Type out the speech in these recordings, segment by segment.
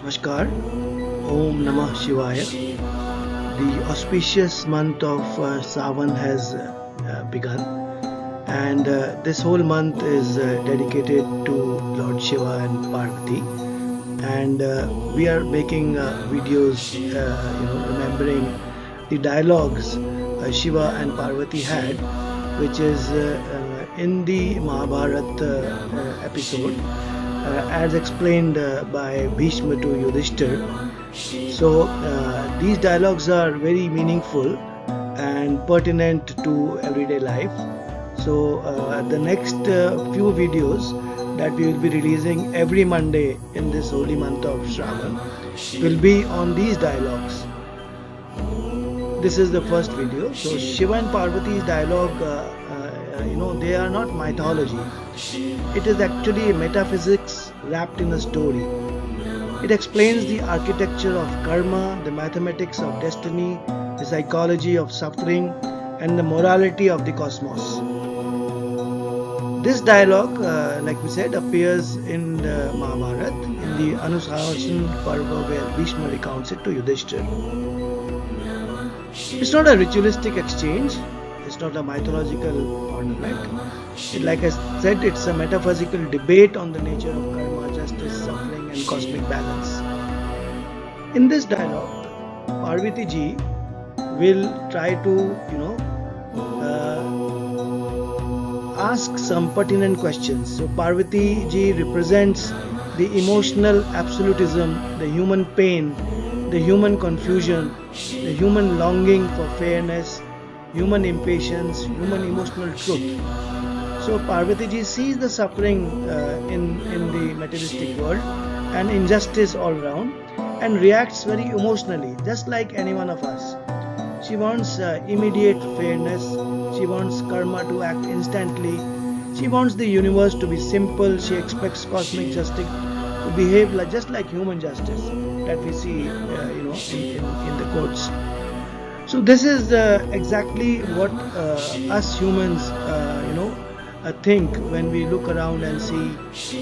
Namaskar. Om Namah Shivaya. The auspicious month of Sawan has begun, and this whole month is dedicated to Lord Shiva and Parvati, and we are making videos remembering the dialogues Shiva and Parvati had, which is in the Mahabharata episode as explained by Bhishma to Yudhishthir. So these dialogues are very meaningful and pertinent to everyday life. So the next few videos that we will be releasing every Monday in this holy month of Shravan will be on these dialogues. This is the first video. So Shiva and Parvati's dialogue, they are not mythology. It is actually metaphysics wrapped in a story. It explains the architecture of karma, the mathematics of destiny, the psychology of suffering, and the morality of the cosmos. This dialogue, like we said, appears in the Mahabharata, in the Anushasana Parva, where Bhishma recounts it to Yudhishthir. It's not a ritualistic exchange. It's not a mythological ornament. Like I said, it's a metaphysical debate on the nature of karma, justice, suffering, and cosmic balance. In this dialogue, Parvati ji will try to, ask some pertinent questions. So Parvati ji represents the emotional absolutism, the human pain, the human confusion, the human longing for fairness, human impatience, human emotional truth. So Parvati ji sees the suffering in the materialistic world and injustice all around and reacts very emotionally, just like any one of us. She wants immediate fairness. She wants karma to act instantly. She wants the universe to be simple. She expects cosmic justice to behave just like human justice that we see, in the courts. So this is exactly what us humans, think when we look around and see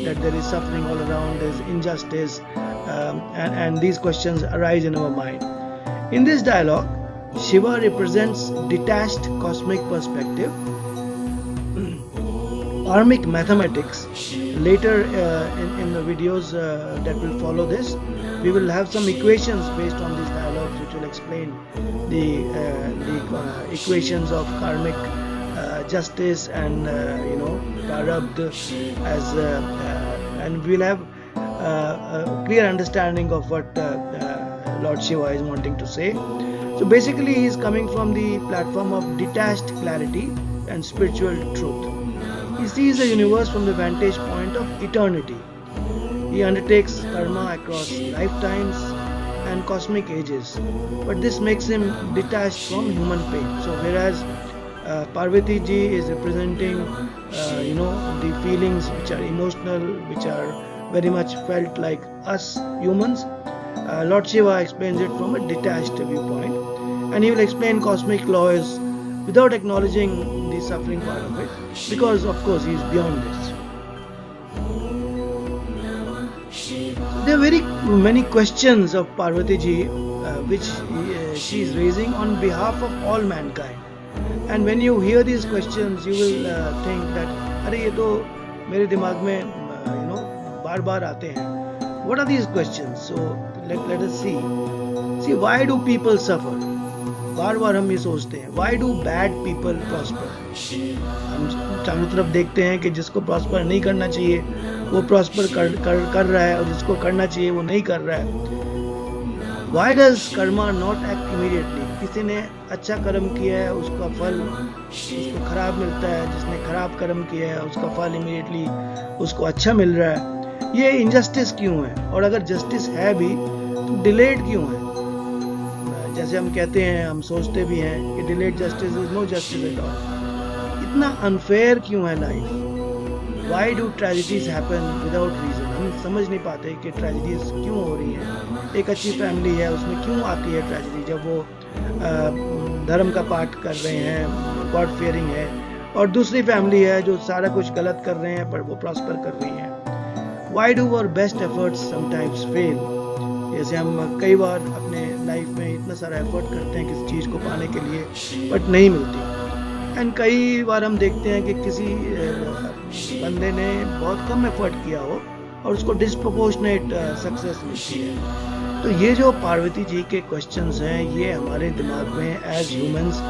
that there is suffering all around, there is injustice, and these questions arise in our mind. In this dialogue, Shiva represents detached cosmic perspective, karmic mathematics. Later in the videos that will follow this, we will have some equations based on these dialogues which will explain the equations of karmic justice and prarabdha and we'll have a clear understanding of what Lord Shiva is wanting to say. So basically he is coming from the platform of detached clarity and spiritual truth. He sees the universe from the vantage point of eternity. He undertakes karma across lifetimes and cosmic ages, but this makes him detached from human pain. So whereas Parvati ji is representing the feelings which are emotional, which are very much felt like us humans, Lord Shiva explains it from a detached viewpoint, and he will explain cosmic laws without acknowledging the suffering part of it, because of course he is beyond this. There are very many questions of Parvati ji which she is raising on behalf of all mankind. And when you hear these questions, you will think that, अरे ये तो मेरे दिमाग में बार-बार आते हैं. What are these questions? So let us see. See, why do people suffer? बार-बार हम ये सोचते हैं. Why do bad people prosper? हम चारों तरफ देखते हैं कि जिसको प्रॉस्पर नहीं करना चाहिए वो प्रॉस्पर कर रहा है, और जिसको करना चाहिए वो नहीं कर रहा है. Why does karma not act immediately? किसी ने अच्छा कर्म किया है उसका फल उसको खराब मिलता है, जिसने खराब कर्म किया है उसका फल इमीडिएटली उसको अच्छा मिल रहा है. ये इनजस्टिस क्यों है? और अगर जस्टिस है भी तो डिलेड क्यों है? जैसे हम कहते हैं, हम सोचते भी हैं कि delayed justice is no justice at all. इतना अनफेयर क्यों है life? Why do tragedies happen without reason? हम समझ नहीं पाते कि ट्रेजेडीज क्यों हो रही हैं। एक अच्छी फैमिली है, उसमें क्यों आती है ट्रेजेडी, जब वो धर्म का पाठ कर रहे हैं, गॉड फियरिंग है, और दूसरी फैमिली है जो सारा कुछ गलत कर रहे हैं पर वो प्रॉस्पर कर रही हैं। Why do our best efforts sometimes fail? जैसे हम कई बार अपने लाइफ में इतना सारा एफर्ट करते हैं किसी चीज़ को पाने के लिए, बट नहीं मिलती। एंड कई बार हम देखते हैं कि किसी बंदे ने बहुत कम एफर्ट किया हो और उसको डिस्प्रोपोर्शनेट सक्सेस मिलती है। तो ये जो पार्वती जी के क्वेश्चंस हैं, ये हमारे दिमाग में एज ह्यूमंस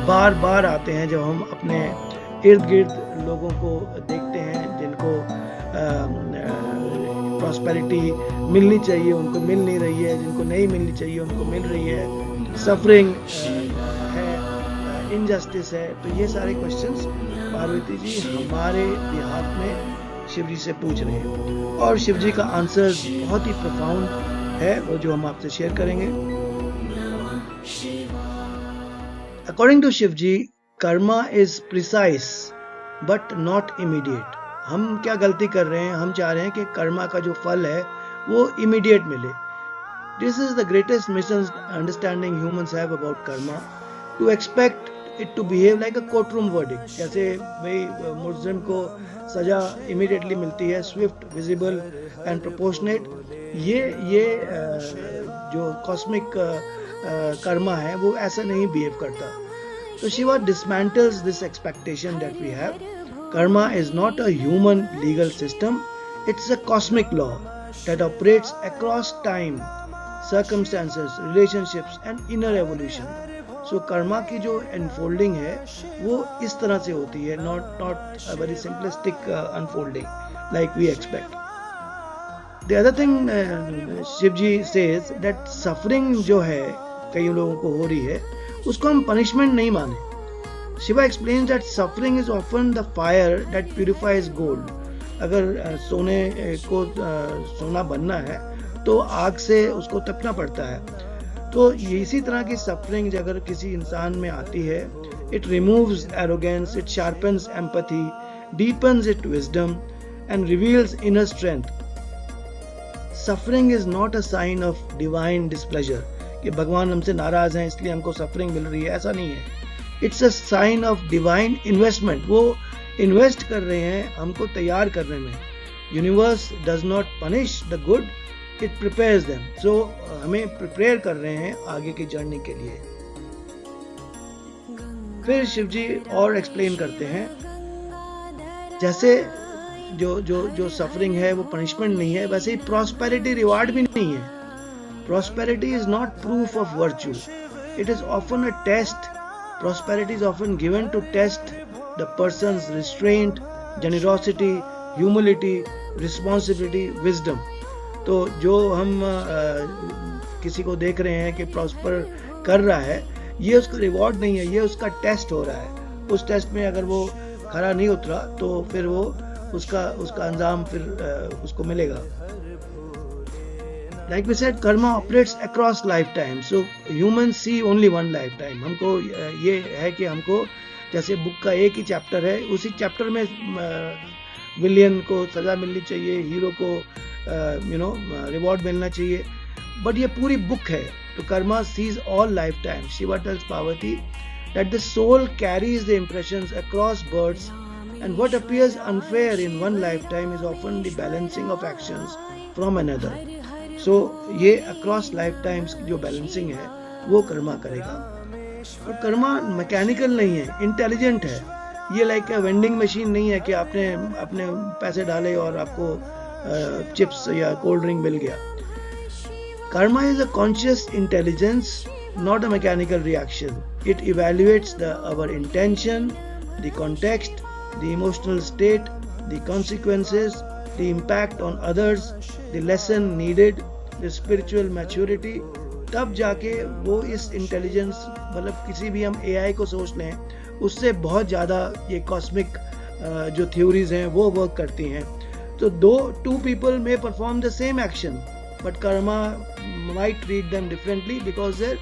बार बार आते हैं जब हम अपने इर्द गिर्द लोगों को देखते हैं जिनको प्रॉस्पेरिटी मिलनी चाहिए उनको मिल नहीं रही है, जिनको नहीं मिलनी चाहिए उनको मिल रही है, सफरिंग है, इनजस्टिस है। तो ये सारे क्वेश्चंस पार्वती जी हमारे बिहाफ में शिव जी से पूछ रहे हैं, और शिव जी का आंसर बहुत ही प्रोफाउंड है, वो जो हम आपसे शेयर करेंगे। According to Shiv ji, karma is precise but not immediate. हम क्या गलती कर रहे हैं, हम चाह रहे हैं कि कर्मा का जो फल है वो इमीडिएट मिले। This is the greatest misunderstanding humans have about karma, to expect it to behave like a court room verdict. जैसे भाई मुजरिम को सजा इमीडिएटली मिलती है, स्विफ्ट, विजिबल एंड प्रोपोर्शनेट। ये जो कॉस्मिक कर्मा है वो ऐसा नहीं बिहेव करता। So Shiva dismantles this expectation that we have. Karma is not a human legal system. It's a cosmic law that operates across time, circumstances, relationships and inner evolution. So karma की जो unfolding है वो इस तरह से होती है, not a very simplistic unfolding like we expect. The other thing Shiv ji says that suffering जो है कई लोगों को हो रही है उसको हम पनिशमेंट नहीं माने। Shiva explains that suffering is often the fire that purifies gold. अगर सोने को सोना बनना है तो आग से उसको तपना पड़ता है। तो इसी तरह की सफरिंग अगर किसी इंसान में आती है, it removes arrogance, it sharpens empathy, deepens it wisdom and reveals inner strength. Suffering is not a sign of divine displeasure कि भगवान हमसे नाराज हैं इसलिए हमको सफरिंग मिल रही है, ऐसा नहीं है। It's a sign of divine investment. वो इन्वेस्ट कर रहे हैं हमको तैयार करने में। Universe does not punish the good, it prepares them. सो हमें प्रिपेयर कर रहे हैं आगे की जर्नी के लिए। फिर शिव जी और एक्सप्लेन करते हैं, जैसे जो सफरिंग है वो पनिशमेंट नहीं है, वैसे ही प्रॉस्पेरिटी रिवार्ड भी नहीं है। Prosperity is not proof of virtue. It is often a test. Prosperity is often given to test the person's restraint, generosity, humility, responsibility, wisdom. तो जो हम किसी को देख रहे हैं कि प्रॉस्पर कर रहा है, ये उसका रिवॉर्ड नहीं है, ये उसका टेस्ट हो रहा है। उस टेस्ट में अगर वो खरा नहीं उतरा तो फिर वो उसका अंजाम फिर उसको मिलेगा। Like we said, karma operates across lifetime. So humans see only one lifetime. हमको ये है कि हमको जैसे बुक का एक ही चैप्टर है, उसी चैप्टर में विलियन को सजा मिलनी चाहिए, हीरो को रिवॉर्ड मिलना चाहिए, बट ये पूरी बुक है। तो karma sees all lifetime. Shiva tells Parvati that the soul carries the impressions across births, and what appears unfair in one lifetime is often the balancing of actions from another. So ये across life times की जो balancing है वो कर्मा करेगा। और Karma mechanical नहीं है, intelligent है। ये लाइक वेंडिंग मशीन नहीं है कि आपने अपने पैसे डाले और आपको चिप्स या कोल्ड ड्रिंक मिल गया। Karma is a conscious intelligence, not a mechanical reaction. It evaluates our intention, the context, the emotional state, the consequences, the impact on others, the lesson needed, the spiritual maturity. तब जाके वो इस intelligence, मतलब किसी भी हम AI को सोच लें, उससे बहुत ज़्यादा ये कॉस्मिक जो थ्योरीज हैं वो वर्क करती हैं। तो two people may perform the same action, but karma might treat them differently because their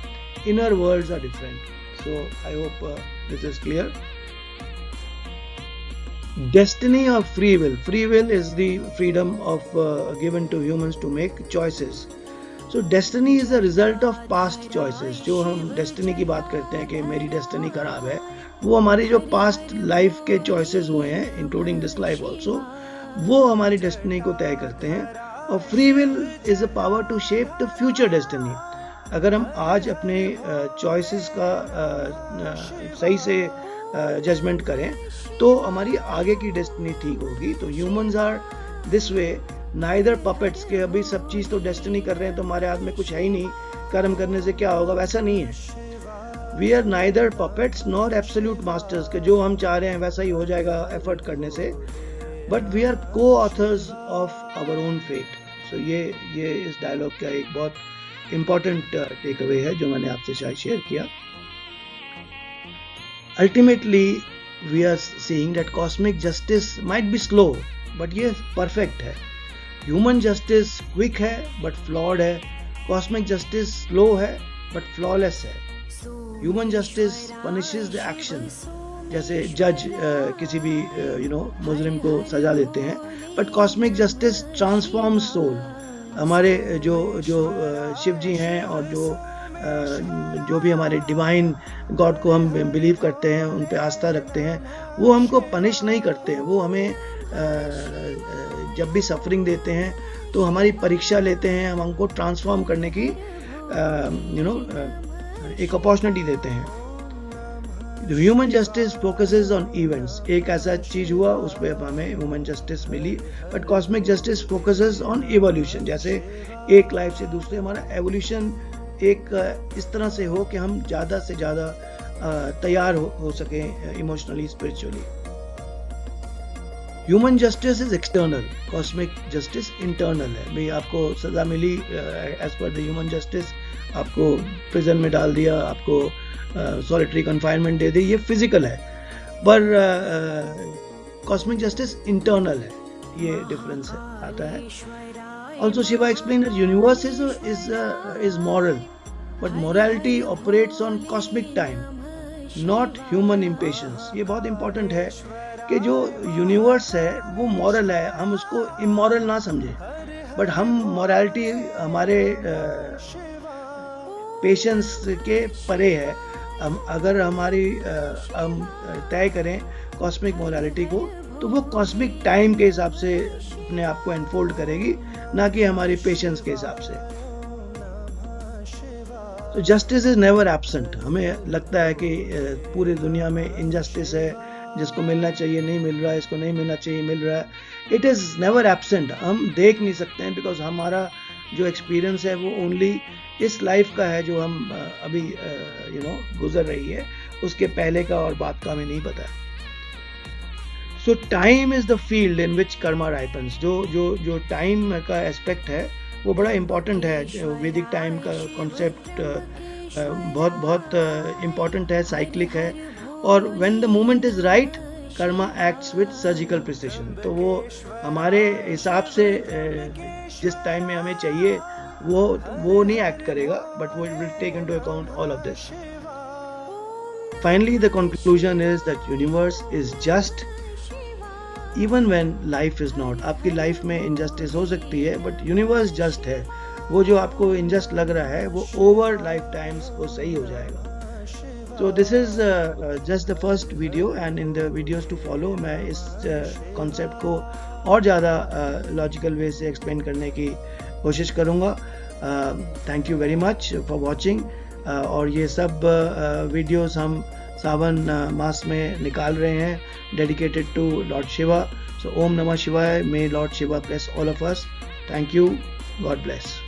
inner worlds are different. So I hope this is clear. Destiny or free will? Free will is the freedom of given to humans to make choices. So destiny is the result of past choices. जो हम destiny की बात करते हैं कि मेरी destiny खराब है, वो हमारी जो past life के choices हुए हैं, including this life also, वो हमारी destiny को तय करते हैं. और free will is a power to shape the future destiny. अगर हम आज अपने choices का सही से जजमेंट करें तो हमारी आगे की डेस्टिनी ठीक होगी. तो humans are this way, neither puppets के अभी सब चीज़ तो डेस्टिनी कर रहे हैं तो हमारे हाथ में कुछ है ही नहीं, कर्म करने से क्या होगा, वैसा नहीं है. We are neither puppets nor absolute masters के जो हम चाह रहे हैं वैसा ही हो जाएगा एफर्ट करने से, but we are co authors of our own fate. So ये इस डायलॉग का एक बहुत इम्पॉर्टेंट टेक अवे है जो मैंने आपसे शायद शेयर किया. Ultimately, we are seeing that cosmic justice might be slow, but ये perfect है. Human justice quick है, but flawed है. Cosmic justice slow है, but flawless है. Human justice punishes the action. जैसे जज किसी भी मुजरिम को सजा देते हैं, but cosmic justice transforms soul. हमारे जो शिव जी हैं और जो भी हमारे डिवाइन गॉड को हम बिलीव करते हैं, उन पे आस्था रखते हैं, वो हमको पनिश नहीं करते हैं. वो हमें जब भी सफरिंग देते हैं तो हमारी परीक्षा लेते हैं, हम हमको ट्रांसफॉर्म करने की एक अपॉर्चुनिटी देते हैं. Human justice focuses on events. एक ऐसा चीज हुआ उस पर हमें ह्यूमन जस्टिस मिली, but cosmic justice focuses on evolution. जैसे एक लाइफ से दूसरे हमारा एवोल्यूशन एक इस तरह से हो कि हम ज़्यादा से ज़्यादा तैयार हो सकें emotionally, spiritually. Human justice is external, cosmic justice internal है. भाई आपको सज़ा मिली as per the human justice, आपको प्रिजन में डाल दिया, आपको सॉलिटरी कन्फाइनमेंट दे दी, ये फिजिकल है. पर कॉस्मिक जस्टिस इंटरनल है, ये डिफरेंस आता है. Also, Shiva explained that universe is moral, but morality operates on cosmic time, not human impatience. ये बहुत important है कि जो यूनिवर्स है वो मॉरल है, हम उसको इमोरल ना समझें, बट हम मॉरलिटी हमारे पेशेंस के परे है. अगर हमारी हम तय करें कॉस्मिक मॉरलिटी को तो वो कॉस्मिक टाइम के हिसाब से अपने आप को एनफोल्ड करेगी, ना कि हमारी पेशेंस के हिसाब से. तो जस्टिस इज नेवर एब्सेंट. हमें लगता है कि पूरी दुनिया में इनजस्टिस है, जिसको मिलना चाहिए नहीं मिल रहा है, इसको नहीं मिलना चाहिए मिल रहा है. It is never absent. हम देख नहीं सकते हैं बिकॉज हमारा जो एक्सपीरियंस है वो ओनली इस लाइफ का है जो हम अभी गुजर रही है. उसके पहले का और बाद का हमें नहीं पता है. So time is the field in which karma ripens. जो टाइम का एस्पेक्ट है वो बड़ा इम्पॉर्टेंट है. वैदिक टाइम का कॉन्सेप्ट बहुत इम्पॉर्टेंट है, साइक्लिक है. और when the moment is right, Karma acts with surgical precision. तो वो हमारे हिसाब से जिस टाइम में हमें चाहिए वो नहीं एक्ट करेगा, बट वो will take into account all of this. Finally, the conclusion is that universe is just even when life is not. आपकी लाइफ में इनजस्टिस हो सकती है, बट यूनिवर्स जस्ट है. वो जो आपको इनजस्ट लग रहा है वो ओवर लाइफ टाइम्स वो सही हो जाएगा. So this is just the first video, and in the videos to follow मैं इस concept को और ज़्यादा लॉजिकल वे से एक्सप्लेन करने की कोशिश करूँगा. Thank you very much for watching. और ये सब वीडियोस हम सावन मास में निकाल रहे हैं dedicated to lord Shiva. So ओम नमः शिवाय. May lord Shiva bless all of us. Thank you. God bless.